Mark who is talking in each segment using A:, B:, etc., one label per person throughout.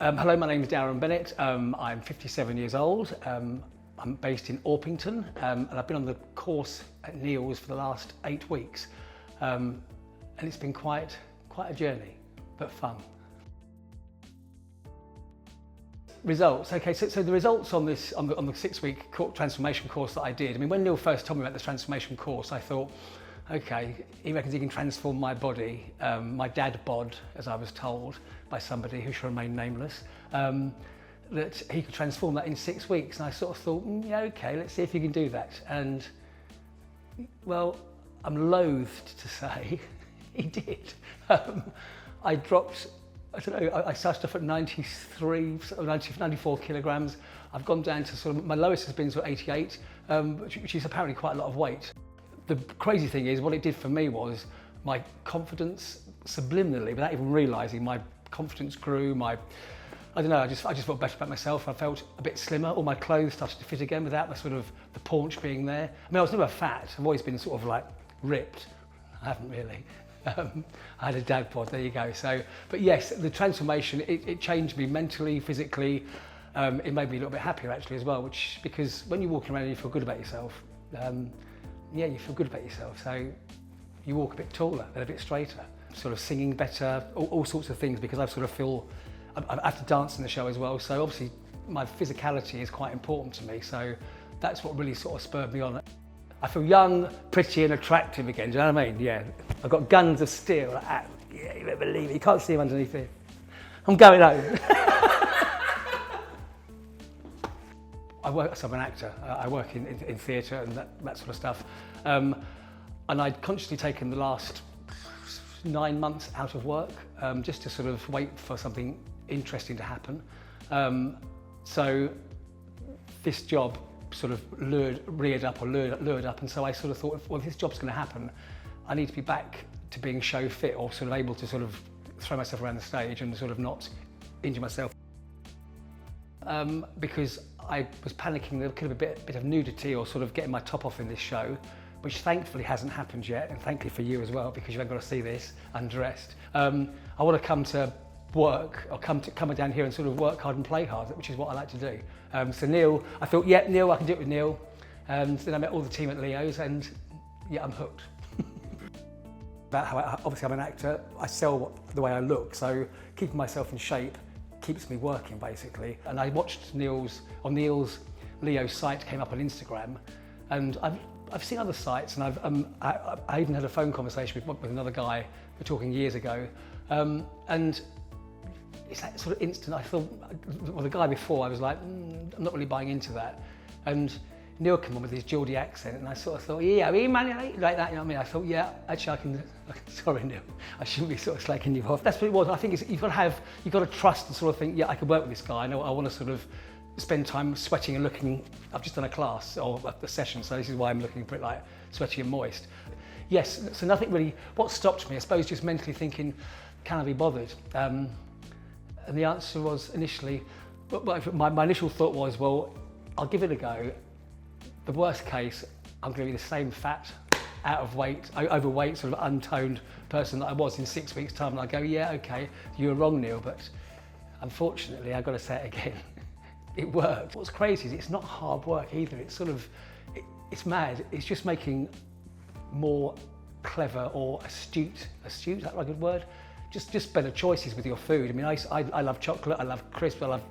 A: Hello, my name is Darren Bennett. I'm 57 years old. I'm based in Orpington, and I've been on the course at Neil's for the last 8 weeks. And it's been quite a journey, but fun. Results. Okay, so the results on the 6-week transformation course that I did. I mean, when Neil first told me about the transformation course, I thought, okay, he reckons he can transform my body, my dad bod, as I was told by somebody who shall remain nameless, that he could transform that in 6 weeks. And I sort of thought, yeah, okay, let's see if you can do that. And well, I'm loath to say he did. I dropped, I don't know, I started off at 94 kilograms. I've gone down to sort of, my lowest has been sort of 88, which is apparently quite a lot of weight. The crazy thing is, what it did for me was my confidence, subliminally, without even realising, my confidence grew. I don't know, I just felt better about myself. I felt a bit slimmer. All my clothes started to fit again without the paunch being there. I mean, I was never fat. I've always been sort of like ripped. I haven't really. I had a dad bod, there you go. So, but yes, the transformation, it changed me mentally, physically. It made me a little bit happier actually as well, because when you're walking around and you feel good about yourself, yeah, you feel good about yourself. So you walk a bit taller and a bit straighter, sort of singing better, all sorts of things, because I sort of feel, I have to dance in the show as well. So obviously my physicality is quite important to me. So that's what really sort of spurred me on. I feel young, pretty and attractive again, do you know what I mean? Yeah, I've got guns of steel, like that. Yeah, you won't believe it, you can't see them underneath here. I'm going home. So I'm an actor. I work in theatre and that sort of stuff. And I'd consciously taken the last 9 months out of work, just to sort of wait for something interesting to happen. So this job sort of lured up, and so I sort of thought, well, if this job's going to happen, I need to be back to being show fit, or sort of able to sort of throw myself around the stage and sort of not injure myself. Because I was panicking there could have been a bit of nudity or sort of getting my top off in this show, which thankfully hasn't happened yet, and thankfully for you as well, because you haven't got to see this undressed. I want to come to work, or come down here and sort of work hard and play hard, which is what I like to do. So Neil, I thought, yeah, Neil, I can do it with Neil. And then I met all the team at Leo's, and yeah, I'm hooked. About how obviously I'm an actor, I sell the way I look, so keeping myself in shape keeps me working basically. And I watched Neil's Leo site came up on Instagram, and I've seen other sites, and I even had a phone conversation with another guy. We're talking years ago, and it's that sort of instant. I thought, well, the guy before, I was like, I'm not really buying into that. And Neil came on with his Geordie accent, and I sort of thought, yeah, man, like that, you know what I mean? I thought, yeah, actually, I can sorry, Neil, I shouldn't be sort of slagging you off. That's what it was. I think you've got to trust and sort of think, yeah, I could work with this guy. I know I want to sort of spend time sweating and looking. I've just done a class or a session, so this is why I'm looking a bit like sweaty and moist. Yes, so nothing really. What stopped me, I suppose, just mentally thinking, can I be bothered? And the answer was initially, my initial thought was, well, I'll give it a go. The worst case, I'm going to be the same fat, out of weight, overweight, sort of untoned person that I was in 6 weeks' time. And I go, yeah, okay, you were wrong, Neil, but unfortunately, I've got to say it again. It worked. What's crazy is it's not hard work either. It's sort of, it's mad. It's just making more clever or astute, is that a good word? Just better choices with your food. I mean, I love chocolate, I love crisps, I love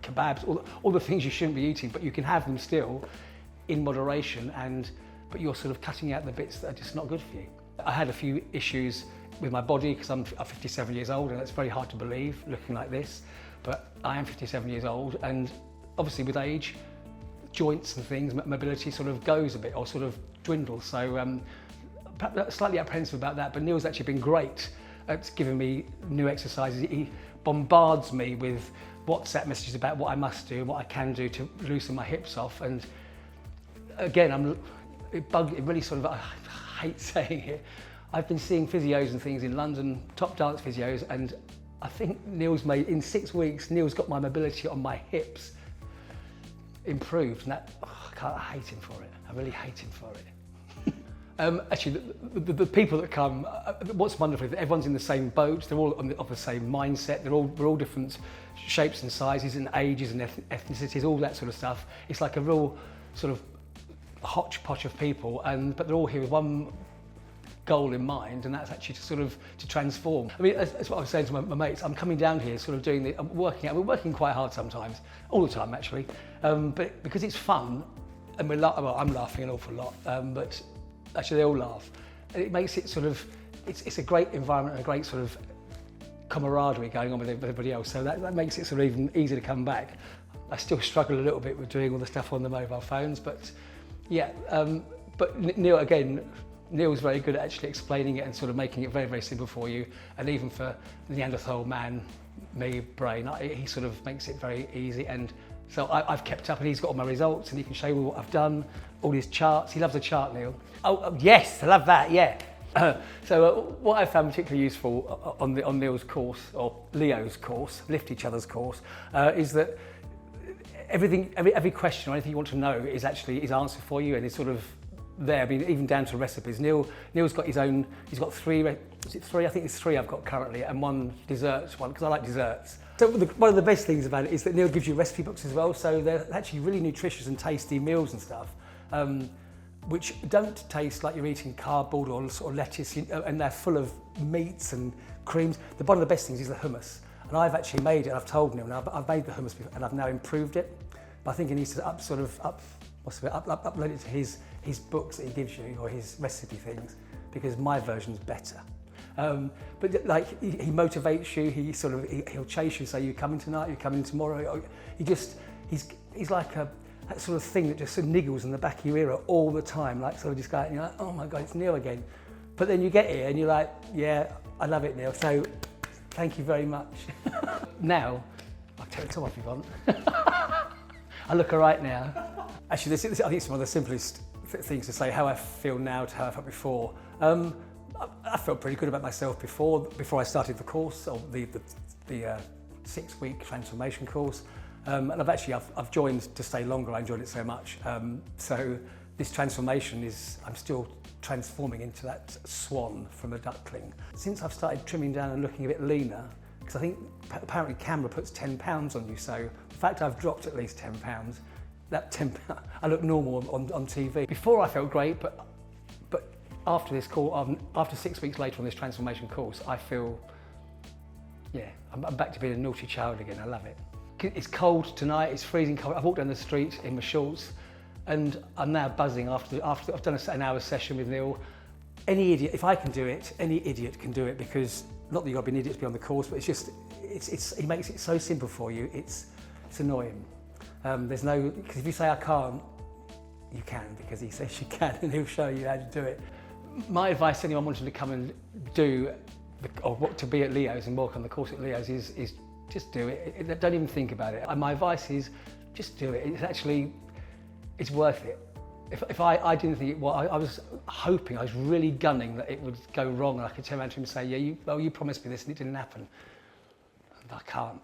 A: kebabs, all the things you shouldn't be eating, but you can have them still in moderation, but you're sort of cutting out the bits that are just not good for you. I had a few issues with my body because I'm 57 years old, and it's very hard to believe looking like this, but I am 57 years old, and obviously with age, joints and things, mobility sort of goes a bit or sort of dwindles. So slightly apprehensive about that, but Neil's actually been great at giving me new exercises. He bombards me with WhatsApp messages about what I must do and what I can do to loosen my hips off. And again, it really sort of, I hate saying it, I've been seeing physios and things in London, top dance physios, and I think in 6 weeks, Neil's got my mobility on my hips improved, and that, I hate him for it. I really hate him for it. Actually, the people that come, what's wonderful is that everyone's in the same boat, they're all of the same mindset, we're all different shapes and sizes and ages and ethnicities, all that sort of stuff. It's like a real sort of hodgepodge of people, but they're all here with one goal in mind, and that's actually to transform. I mean, that's what I was saying to my mates. I'm coming down here, sort of doing we're working quite hard sometimes, all the time actually, but because it's fun, and I'm laughing an awful lot, but actually they all laugh, and it makes it it's a great environment and a great sort of camaraderie going on with everybody else, so that makes it sort of even easier to come back. I still struggle a little bit with doing all the stuff on the mobile phones, but yeah, but Neil's very good at actually explaining it and sort of making it very, very simple for you, and even for the Neanderthal man, me, brain, he sort of makes it very easy, and so I've kept up, and he's got all my results, and he can show you what I've done, all his charts. He loves a chart, Neil. Oh yes, I love that, yeah. So what I found particularly useful on Neil's course, or Leo's course, Lift Each Other's course, is that every question or anything you want to know is answered for you, and it's sort of there. I mean, even down to recipes. Neil's got his own. He's got three. Is it three? I think it's three I've got currently, and one desserts one, because I like desserts. So one of the best things about it is that Neil gives you recipe books as well. So they're actually really nutritious and tasty meals and stuff, which don't taste like you're eating cardboard or sort of lettuce, and they're full of meats and creams. One of the best things is the hummus, and I've actually made it. I've told Neil now, I've made the hummus before, and I've now improved it. But I think he needs to upload it to his books that he gives you, or his recipe things, because my version's better. But like he motivates you. He'll chase you, say you're coming tonight, you're coming tomorrow. He's like that sort of thing that just sort of niggles in the back of your ear all the time, like sort of just going, you're like, oh my God, it's Neil again. But then you get here and you're like, yeah, I love it, Neil. So thank you very much. Now, I'll take the top off if you want. I look all right now. Actually, this I think it's one of the simplest things to say, how I feel now to how I felt before. I felt pretty good about myself before I started the course, or the 6-week transformation course. And I've joined to stay longer. I enjoyed it so much. So this transformation I'm still transforming into that swan from a duckling. Since I've started trimming down and looking a bit leaner, because I think apparently camera puts 10 pounds on you, so the fact I've dropped at least 10 pounds, I look normal on TV. Before I felt great, but after this call, after 6 weeks later on this transformation course, I feel, yeah, I'm back to being a naughty child again. I love it. It's cold tonight, it's freezing cold. I've walked down the street in my shorts, and I'm now buzzing after I've done an hour's session with Neil. Any idiot, if I can do it, any idiot can do it, because not that you've got to be an idiot to be on the course, but he makes it so simple for you. It's annoying. Because if you say I can't, you can, because he says you can, and he'll show you how to do it. My advice to anyone wanting to come and to be at Leo's and work on the course at Leo's is just do it. Don't even think about it. And my advice is just do it. It's worth it. If I didn't think I was hoping, I was really gunning that it would go wrong, and I could turn around to him and say, yeah, you promised me this and it didn't happen. And I can't.